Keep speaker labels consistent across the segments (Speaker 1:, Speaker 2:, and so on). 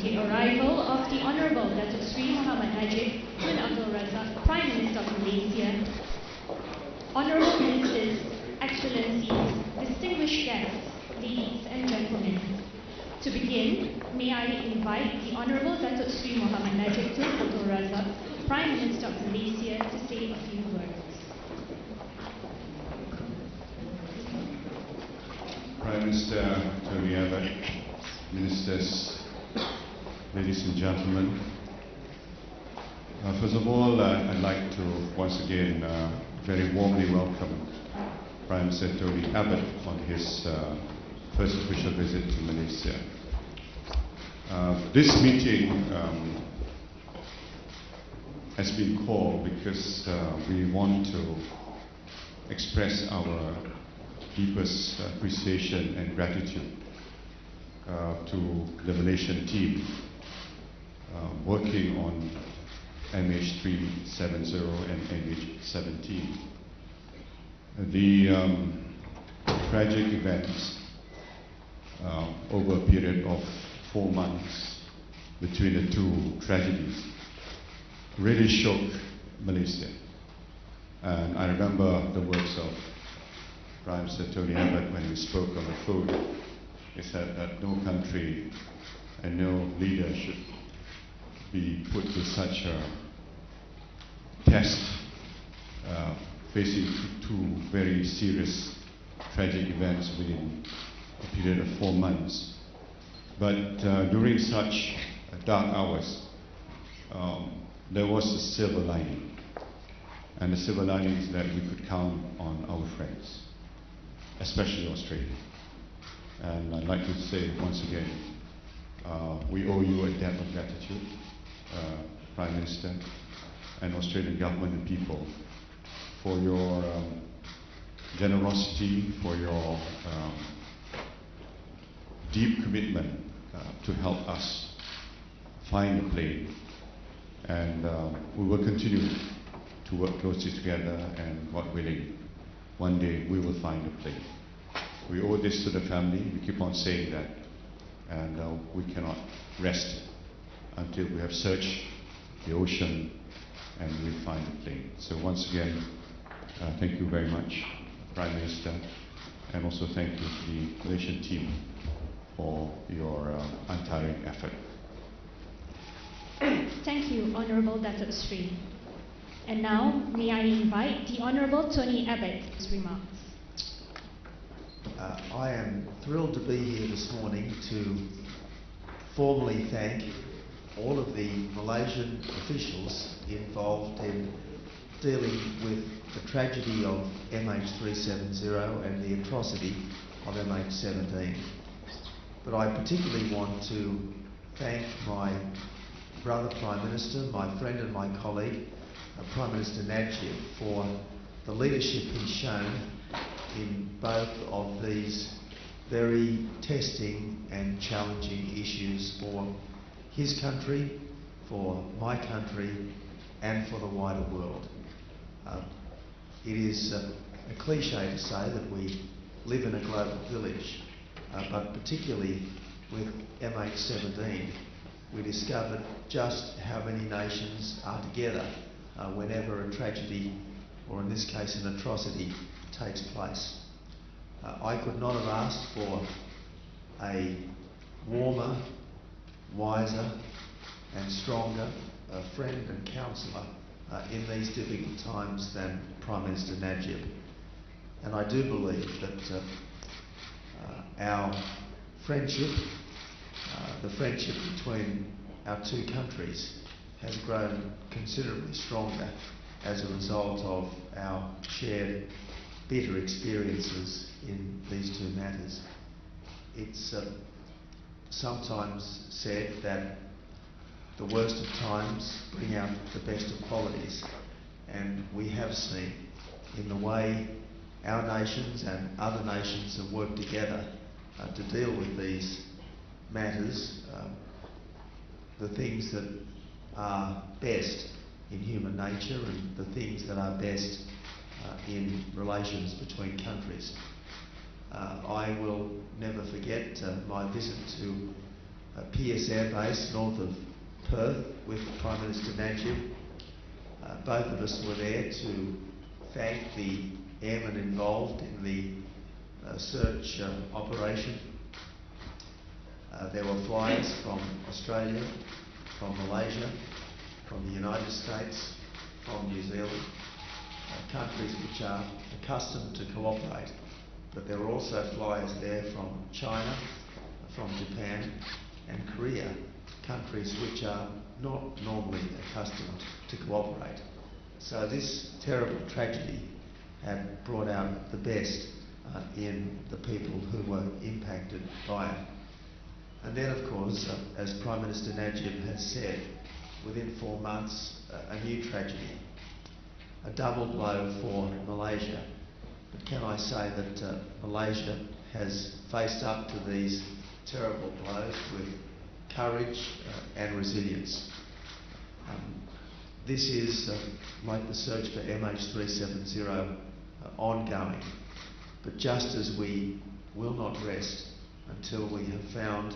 Speaker 1: the arrival of the Honourable Datuk Seri Najib Razak, Prime Minister of Malaysia, Honourable Ministers, Excellencies, distinguished guests, ladies and gentlemen. To begin, may I invite the Honourable Datuk Seri Najib Razak, Prime Minister of Malaysia, to say a few words.
Speaker 2: Prime Minister Tony Abbott, Ministers, ladies and gentlemen. First of all, I'd like to once again very warmly welcome Prime Minister Tony Abbott on his first official visit to Malaysia. This meeting has been called because we want to express our deepest appreciation and gratitude to the Malaysian team working on MH370 and MH17. The tragic events over a period of 4 months between the two tragedies really shook Malaysia. And I remember the words of Prime Minister Tony Abbott when we spoke on the phone. He said that no country and no leader should be put to such a test, facing two very serious tragic events within a period of 4 months. But during such dark hours, there was a silver lining. And the silver lining is that we could count on our friends, especially Australia. And I'd like to say once again, we owe you a debt of gratitude, Prime Minister and Australian government and people, for your generosity, for your deep commitment to help us find a plane. And we will continue to work closely together, and God willing, one day we will find a plane. We owe this to the family. We keep on saying that, and we cannot rest until we have searched the ocean and we find a plane. So once again, thank you very much, Prime Minister, and also thank you to the Malaysian team for your untiring effort.
Speaker 1: Thank you, Honourable Datuk Seri. And now, may I invite the Honourable Tony Abbott's remarks.
Speaker 3: I am thrilled to be here this morning to formally thank all of the Malaysian officials involved in dealing with the tragedy of MH370 and the atrocity of MH17. But I particularly want to thank my brother Prime Minister, my friend and my colleague, Prime Minister Najib, for the leadership he's shown in both of these very testing and challenging issues for his country, for my country, and for the wider world. It is a cliche to say that we live in a global village, but particularly with MH17, we discovered just how many nations are together whenever a tragedy, or in this case an atrocity, takes place. I could not have asked for a warmer, wiser and stronger friend and counsellor in these difficult times than Prime Minister Najib. And I do believe that our friendship, the friendship between our two countries, has grown considerably stronger as a result of our shared bitter experiences in these two matters. It's sometimes said that the worst of times bring out the best of qualities, and we have seen in the way our nations and other nations have worked together to deal with these matters, the things that are best in human nature and the things that are best in relations between countries. I will never forget my visit to Pierce Air Base north of Perth with Prime Minister Najib. Both of us were there to thank the airmen involved in the search operation. There were flyers from Australia, from Malaysia, from the United States, from New Zealand, countries which are accustomed to cooperate. But there were also flyers there from China, from Japan and Korea, countries which are not normally accustomed to cooperate. So this terrible tragedy had brought out the best in the people who were impacted by it. And then, of course, as Prime Minister Najib has said, within 4 months, a new tragedy, a double blow for Malaysia. But can I say that Malaysia has faced up to these terrible blows with courage and resilience. This is, like the search for MH370, ongoing. But just as we will not rest until we have found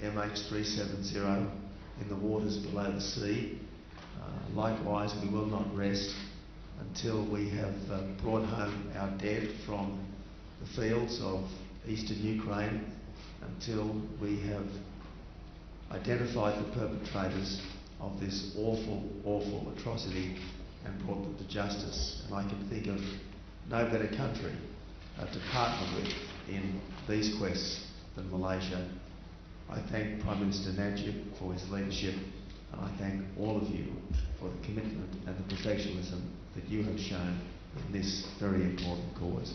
Speaker 3: MH370 in the waters below the sea, likewise we will not rest until we have brought home our dead from the fields of eastern Ukraine, until we have identified the perpetrators of this awful, awful atrocity and brought them to justice. And I can think of no better country to partner with in these quests than Malaysia. I thank Prime Minister Najib for his leadership, and I thank all of you for the commitment and the professionalism that you have shown in this very important cause.